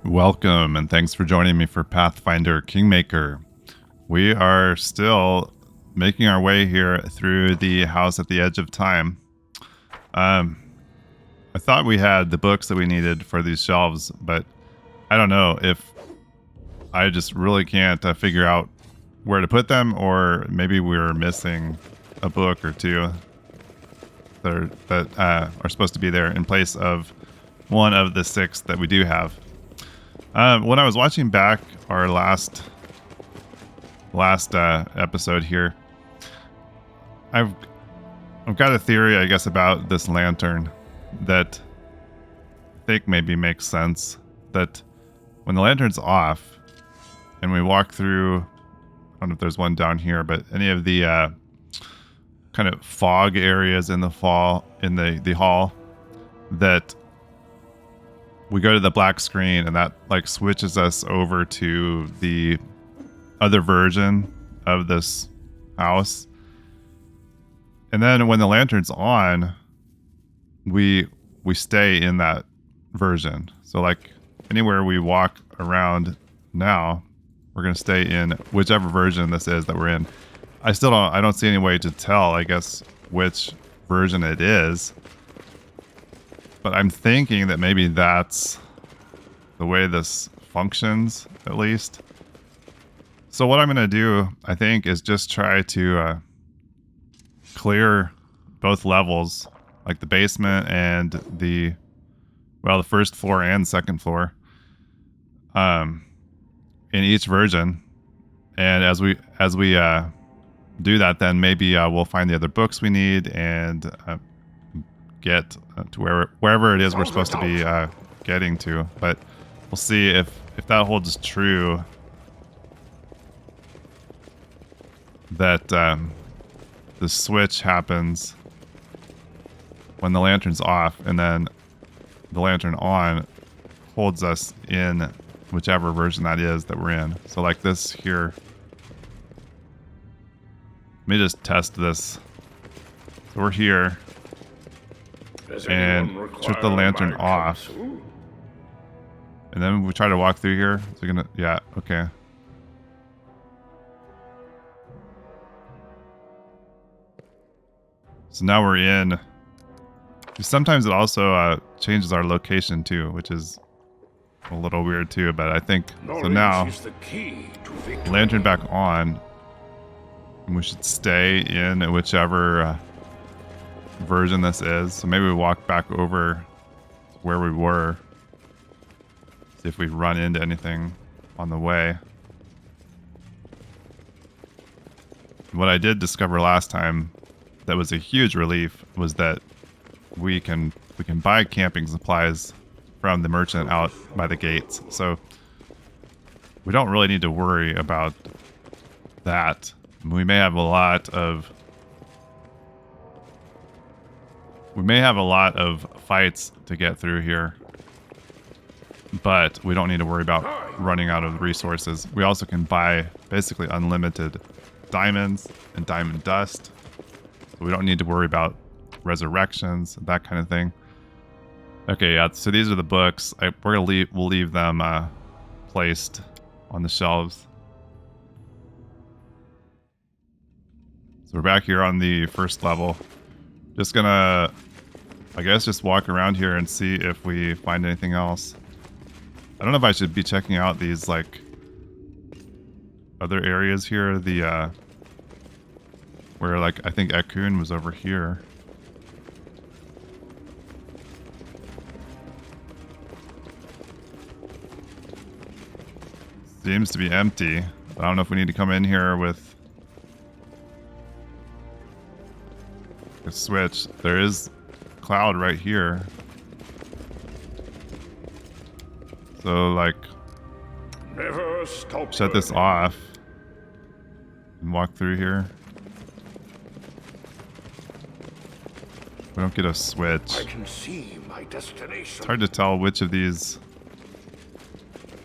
Welcome, and thanks for joining me for Pathfinder Kingmaker. We are still making our way here through the house at the edge of time. I thought we had the books that we needed for these shelves, but I don't know if I just really can't figure out where to put them, or maybe we're missing a book or two that are supposed to be there in place of one of the 6 that we do have. When I was watching back our last episode here, I've got a theory, I guess, about this lantern that I think maybe makes sense. That when the lantern's off and we walk through, I don't know if there's one down here, but any of the kind of fog areas in the hall, that we go to the black screen and that like switches us over to the other version of this house. And then when the lantern's on, we stay in that version. So like anywhere we walk around now, we're going to stay in whichever version this is that we're in. I don't see any way to tell, I guess, which version it is. But I'm thinking that maybe that's the way this functions, at least. So what I'm going to do, I think, is just try to clear both levels, like the basement and the first floor and second floor, in each version. And as we do that, then maybe we'll find the other books we need and get to wherever it is we're supposed to be getting to. But we'll see if that holds true, that the switch happens when the lantern's off, and then the lantern on holds us in whichever version that is that we're in. So like this here, let me just test this. So we're here, and shut the lantern off, and then we try to walk through here. So you're gonna, yeah, okay. So now we're in. Sometimes it also changes our location too, which is a little weird too, but I think so. Now lantern back on, and we should stay in whichever version this is. So maybe we walk back over where we were, see if we run into anything on the way. What I did discover last time that was a huge relief was that we can buy camping supplies from the merchant out by the gates. So we don't really need to worry about that. We may have a lot of fights to get through here, but we don't need to worry about running out of resources. We also can buy basically unlimited diamonds and diamond dust. So we don't need to worry about resurrections, that kind of thing. Okay, yeah, so these are the books. We'll leave them placed on the shelves. So we're back here on the first level. Just gonna, I guess, just walk around here and see if we find anything else. I don't know if I should be checking out these, like, other areas here. The, where, like, I think Ekun was over here. Seems to be empty. I don't know if we need to come in here with a switch. There is cloud right here. So, like, never stop. Shut this off and walk through here. We don't get a switch. I can see my destination. It's hard to tell which of these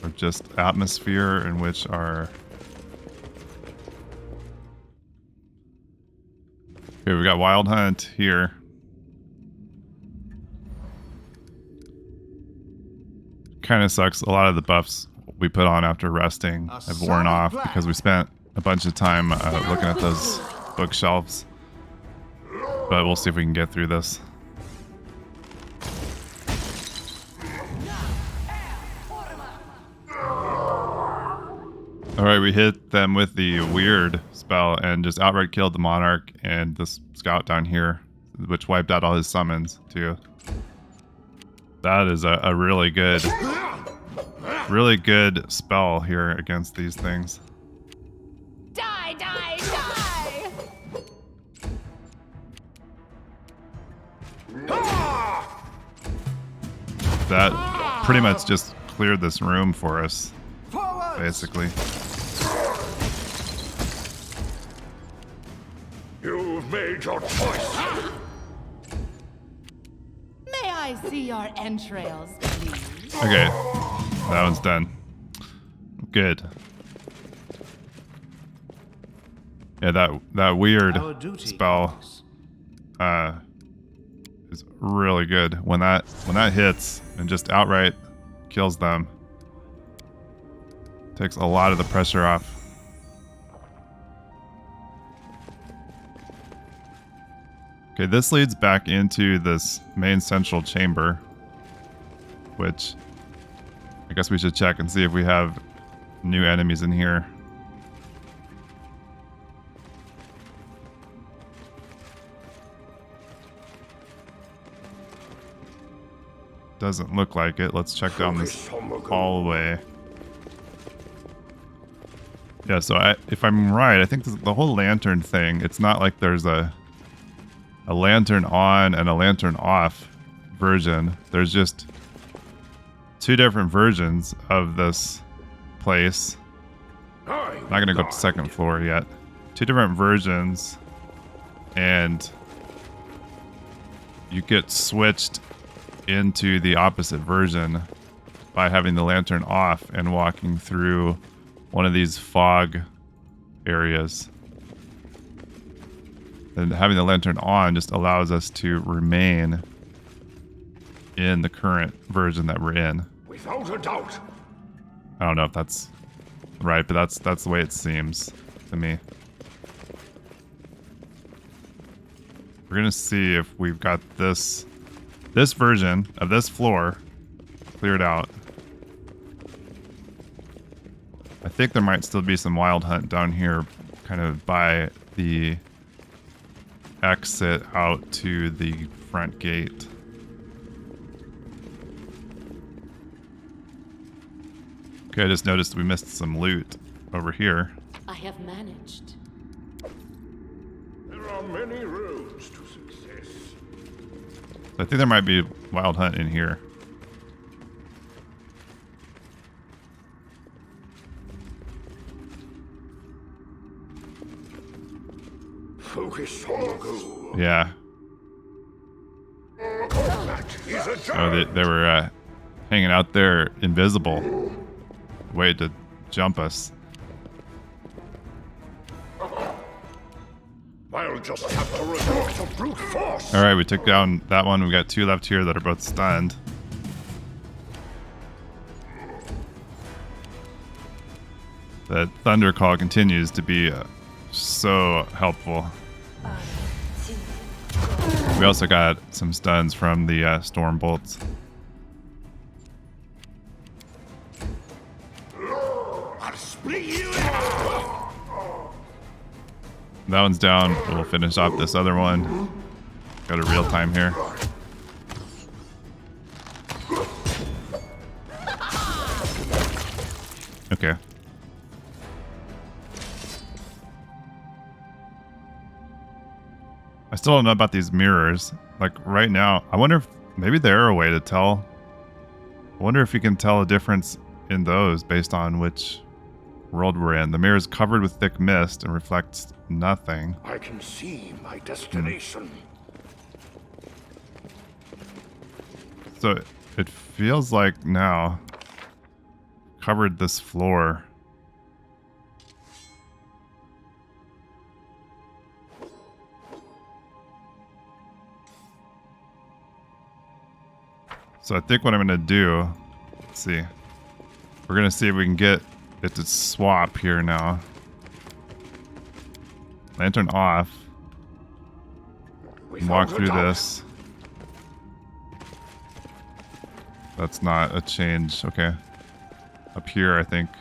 are just atmosphere and which are... Okay, we got Wild Hunt here. kind of sucks. A lot of the buffs we put on after resting have worn off because we spent a bunch of time looking at those bookshelves. But we'll see if we can get through this. Alright, we hit them with the weird spell and just outright killed the monarch and this scout down here, which wiped out all his summons too. That is a really good spell here against these things. Die, die, die! That pretty much just cleared this room for us, basically. You've made your choice. May I see your entrails, please? Okay, that one's done. Good. Yeah, that weird spell is really good. When that hits and just outright kills them, takes a lot of the pressure off. Okay, this leads back into this main central chamber, which I guess we should check and see if we have new enemies in here. Doesn't look like it. Let's check down this hallway. Yeah, so if I'm right, I think the whole lantern thing, it's not like there's a lantern on and a lantern off version. There's just two different versions of this place. I'm not gonna go up to second floor yet. Two different versions, and you get switched into the opposite version by having the lantern off and walking through one of these fog areas. And having the lantern on just allows us to remain in the current version that we're in. Without a doubt. I don't know if that's right, but that's the way it seems to me. We're gonna see if we've got this version of this floor cleared out. I think there might still be some wild hunt down here, kind of by the exit out to the front gate. Okay, I just noticed we missed some loot over here. I have managed. There are many roads to success. I think there might be wild hunt in here. Focus on the goal. Yeah. Combat is a Oh, giant. they were hanging out there invisible. Way to jump us. I'll just have to resort to brute force. Alright, we took down that one. We got two left here that are both stunned. The thunder call continues to be so helpful. We also got some stuns from the storm bolts. I'll split you in. That one's down. We'll finish off this other one. Got a real time here. Okay. I still don't know about these mirrors. Like right now, I wonder if maybe they're a way to tell. I wonder if you can tell a difference in those based on which world we're in. The mirror is covered with thick mist and reflects nothing. I can see my destination. So it feels like now covered this floor. So I think what I'm going to do Let's see. We're gonna see if we can get it to swap here now. Lantern off. We And walk found the through top. this. That's not a change. Okay. Up here, I think.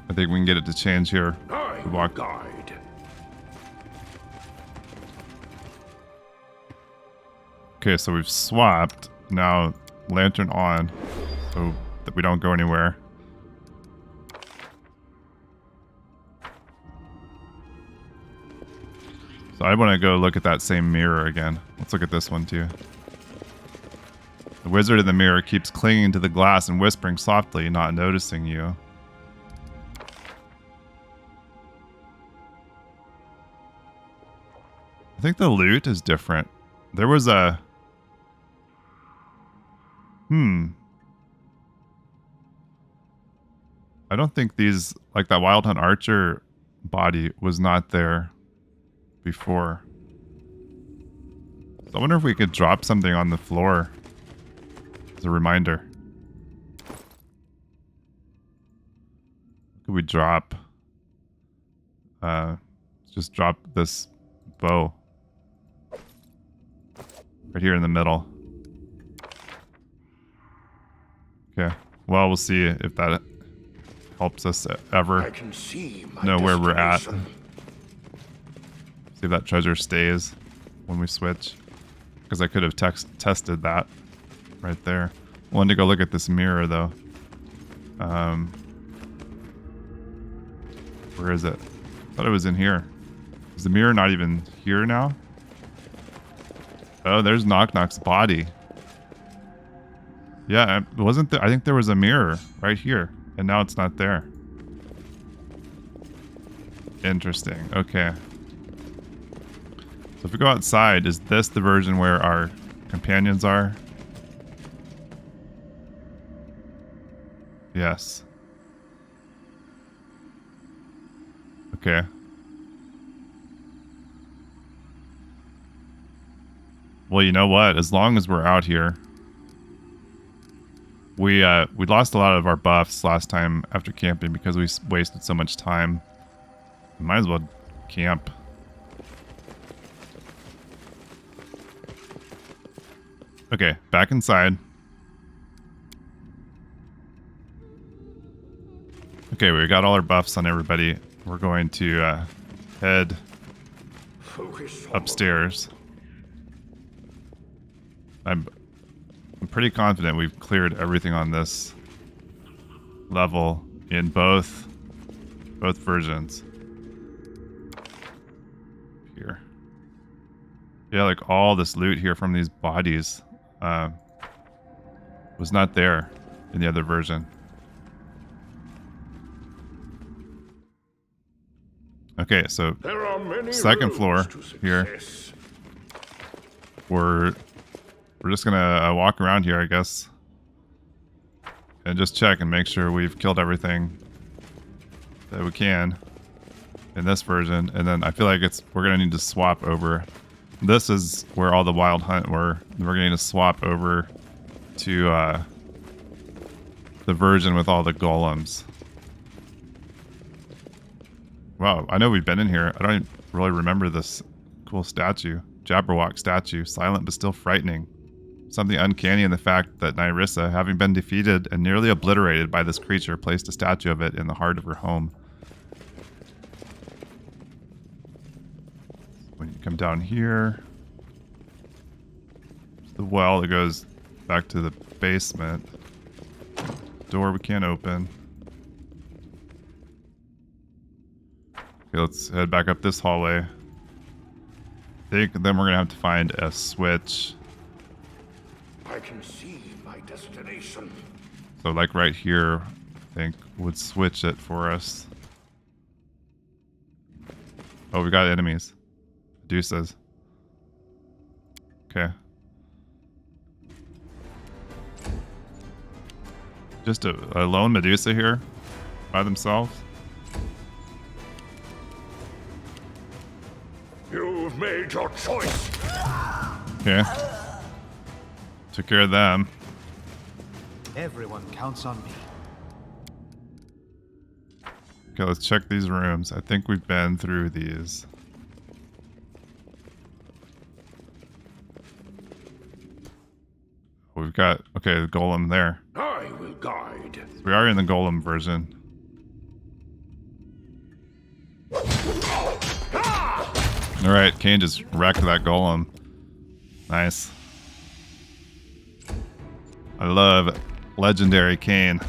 I think we can get it to change here. I We walk. guide. Okay, so we've swapped. Now, lantern on, so that we don't go anywhere. So I want to go look at that same mirror again. Let's look at this one too. The wizard in the mirror keeps clinging to the glass and whispering softly, not noticing you. I think the loot is different. There was a... I don't think these... Like that Wild Hunt Archer body was not there before. So I wonder if we could drop something on the floor as a reminder. What could we drop? Just drop this bow. Right here in the middle. Okay. Well, we'll see if that helps us ever I can see my know where we're at. destination. See if that treasure stays when we switch. Because I could have tested that right there. Wanted to go look at this mirror though. Where is it? I thought it was in here. Is the mirror not even here now? Oh, there's Knock Knock's body. Yeah, it wasn't there. I think there was a mirror right here, and now it's not there. Interesting. Okay. So if we go outside, is this the version where our companions are? Yes. Okay. Well, you know what? As long as we're out here, we lost a lot of our buffs last time after camping because we wasted so much time. Might as well camp. Okay, back inside. Okay, we got all our buffs on everybody. We're going to head Focus on upstairs. I'm pretty confident we've cleared everything on this level in both versions. Here. Yeah, like all this loot here from these bodies was not there in the other version. Okay, so There are many second roads floor to here. success. We're just gonna walk around here, I guess, and just check and make sure we've killed everything that we can in this version. And then I feel like we're gonna need to swap over. This is where all the Wild Hunt were. We're gonna need to swap over to the version with all the golems. Wow, I know we've been in here. I don't even really remember this cool statue. Jabberwock statue, silent but still frightening. Something uncanny in the fact that Nyrissa, having been defeated and nearly obliterated by this creature, placed a statue of it in the heart of her home. When you come down here, there's the well that goes back to the basement. Door we can't open. Okay, let's head back up this hallway. I think then we're gonna have to find a switch. I can see my destination. So like right here, I think would switch it for us. Oh, we got enemies. Deuces. Okay. Just a lone Medusa here by themselves. You've made your choice. Okay. Took Took care of them. Everyone counts on me. Okay, let's check these rooms. I think we've been through these. We've got, okay, the golem there. I will guide. So we are in the golem version. Alright, Kane just wrecked that golem. Nice. I love legendary Kane.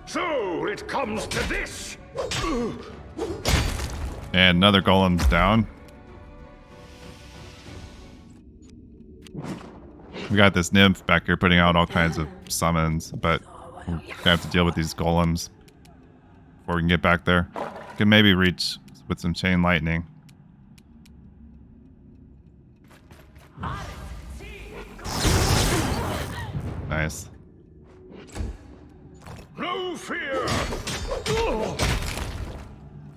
So it comes to this. And another golem's down. We got this nymph back here putting out all kinds of summons, but we're gonna have to deal with these golems before we can get back there. We can maybe reach with some chain lightning. Nice. No fear.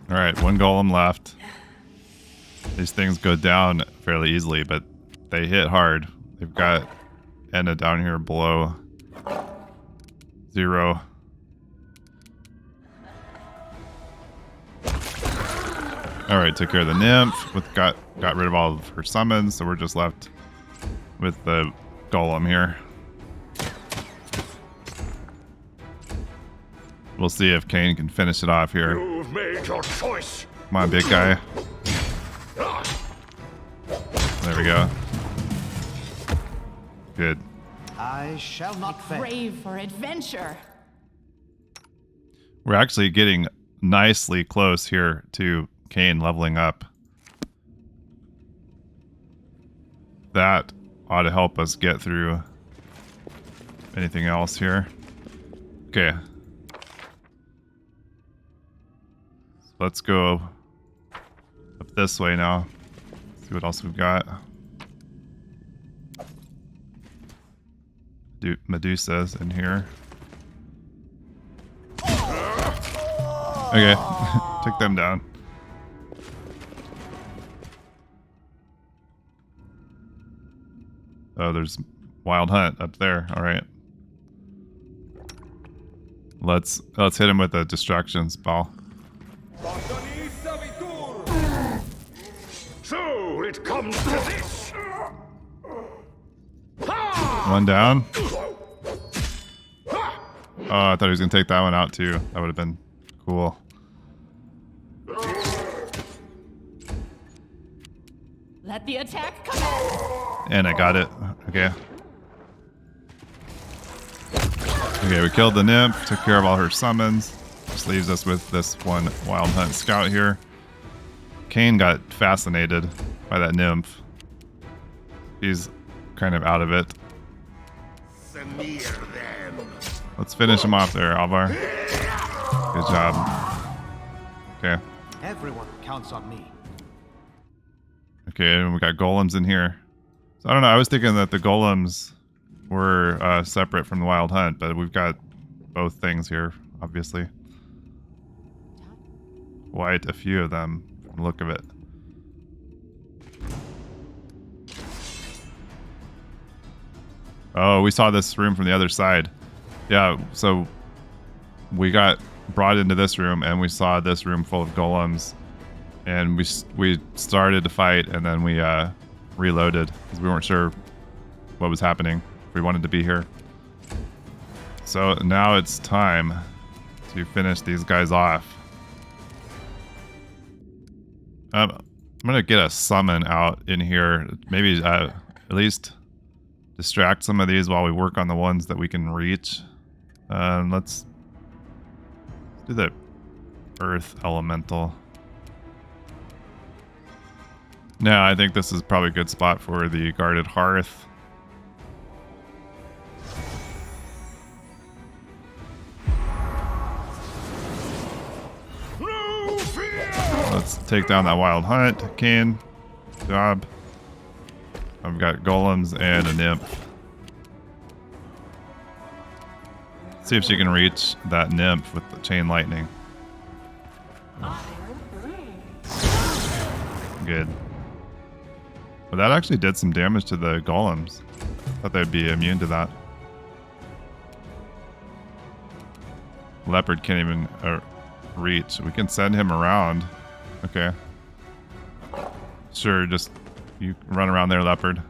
Alright, one golem left. These things go down fairly easily, but they hit hard. They've got Enna down here below 0. Alright, took care of the nymph. Got rid of all of her summons, so we're just left with the golem here. We'll see if Kane can finish it off here. You've made your choice. Come on, big guy. There we go. Good. I shall not fail. Brave for adventure. We're actually getting nicely close here to Kane leveling up. That ought to help us get through anything else here. Okay. Let's go up this way now. See what else we've got. Medusa's in here. Okay, took them down. Oh, there's Wild Hunt up there. All right. Let's hit him with a distractions ball. So it comes to this. One down. Oh, I thought he was gonna take that one out too. That would have been cool. Let the attack commence. And I got it. Okay. Okay, we killed the nymph, took care of all her summons. Just leaves us with this one Wild Hunt scout here. Kane got fascinated by that nymph. He's kind of out of it. Let's finish him off there, Alvar. Good job. Okay. Everyone counts on me. Okay, and we got golems in here. So I don't know, I was thinking that the golems were separate from the Wild Hunt, but we've got both things here, obviously. Quite a few of them from the look of it. Oh, we saw this room from the other side. Yeah, so we got brought into this room and we saw this room full of golems. And we started to fight and then we reloaded because we weren't sure what was happening. If we wanted to be here. So now it's time to finish these guys off. I'm gonna get a summon out in here. Maybe at least distract some of these while we work on the ones that we can reach. Let's do the Earth Elemental. Now, I think this is probably a good spot for the Guarded Hearth. Let's take down that Wild Hunt. Kane. Good job. I've got golems and a nymph. See if she can reach that nymph with the chain lightning. Good. But that actually did some damage to the golems. Thought they'd be immune to that. Leopard can't even reach. We can send him around. Okay. Sure, just you run around there, Leopard.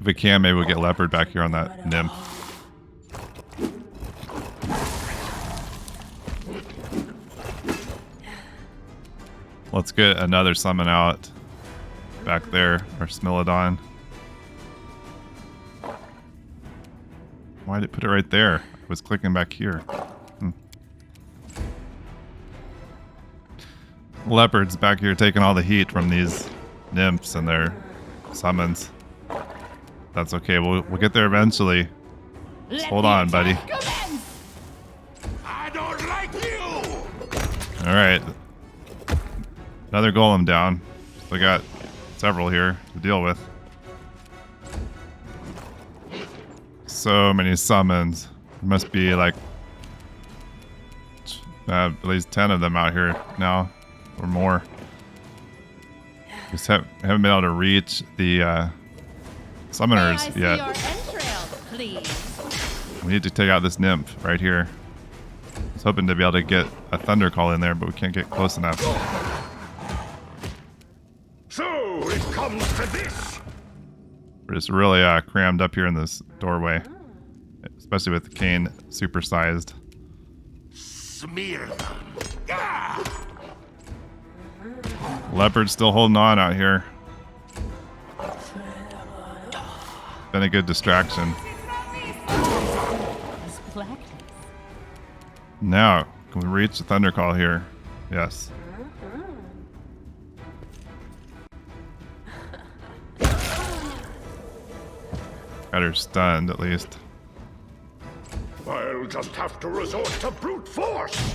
If we can, maybe we'll get Leopard back here on that nymph. Let's get another summon out back there, or Smilodon. Why did it put it right there? I was clicking back here. Leopard's back here taking all the heat from these nymphs and their summons. That's okay. We'll get there eventually. Just hold on, buddy. I don't like you! All right. Another golem down. We got several here to deal with. So many summons. There must be like at least 10 of them out here now, or more. Just haven't been able to reach the summoners yet. Your entrails, please. We need to take out this nymph right here. I was hoping to be able to get a thunder call in there, but we can't get close enough. So it comes to this. We're just really crammed up here in this doorway, especially with the cane supersized. Smear them. Ah! Leopard's still holding on out here. Been a good distraction. Now, can we reach the thunder call here? Yes. Got her stunned, at least. I'll just have to resort to brute force.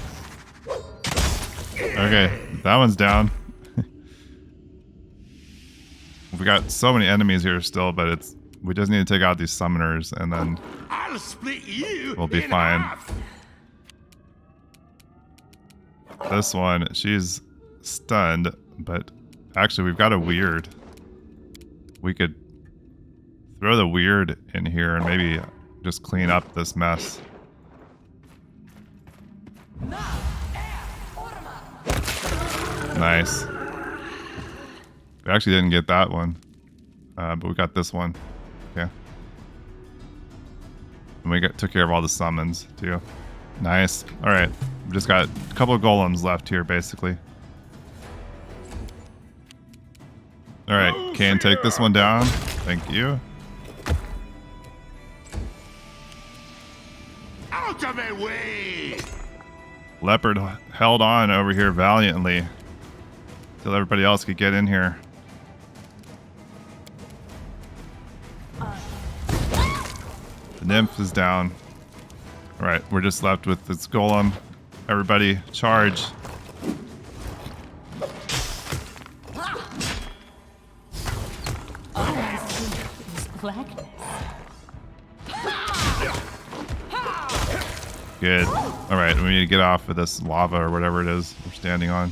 Okay, that one's down. We got so many enemies here still, but we just need to take out these summoners, and then I'll split you. we'll be in fine. half. This one, she's stunned, but actually we've got a weird. We could throw the weird in here and maybe just clean up this mess. Nice. We actually didn't get that one, but we got this one. Okay. And we took care of all the summons too. Nice. All right. We just got a couple of golems left here, basically. All right. Can take this one down. Thank you. Out of my way! Leopard held on over here valiantly till everybody else could get in here. The nymph is down. All right, we're just left with this golem. Everybody, charge! Good. All right, we need to get off of this lava or whatever it is we're standing on.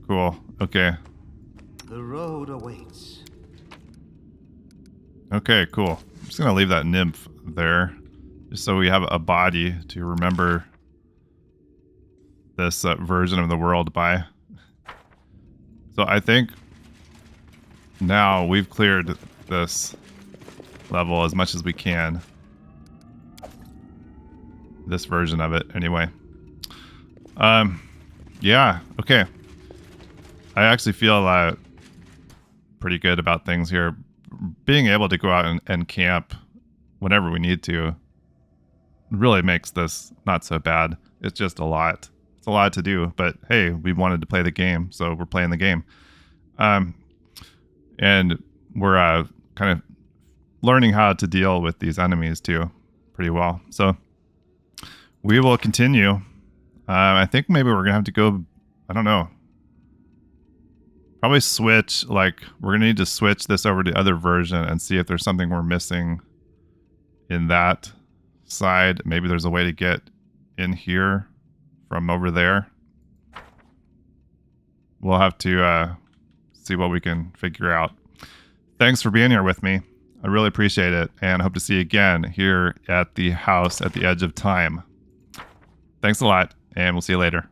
Cool. Okay. The road awaits. Okay, cool. I'm just gonna leave that nymph there, just so we have a body to remember this version of the world by. So I think now we've cleared this level as much as we can. This version of it, anyway. Yeah, okay. I actually feel pretty good about things here. Being able to go out and camp whenever we need to really makes this not so bad. It's just a lot. It's a lot to do, but hey, we wanted to play the game, so we're playing the game. And we're kind of learning how to deal with these enemies too pretty well. So we will continue. I think maybe we're gonna have to go, I don't know, probably switch, like we're gonna need to switch this over to the other version and see if there's something we're missing in that side. Maybe there's a way to get in here from over there. we'll have to see what we can figure out. Thanks for being here with me. I really appreciate it, and hope to see you again here at the house at the edge of time. Thanks a lot, and we'll see you later.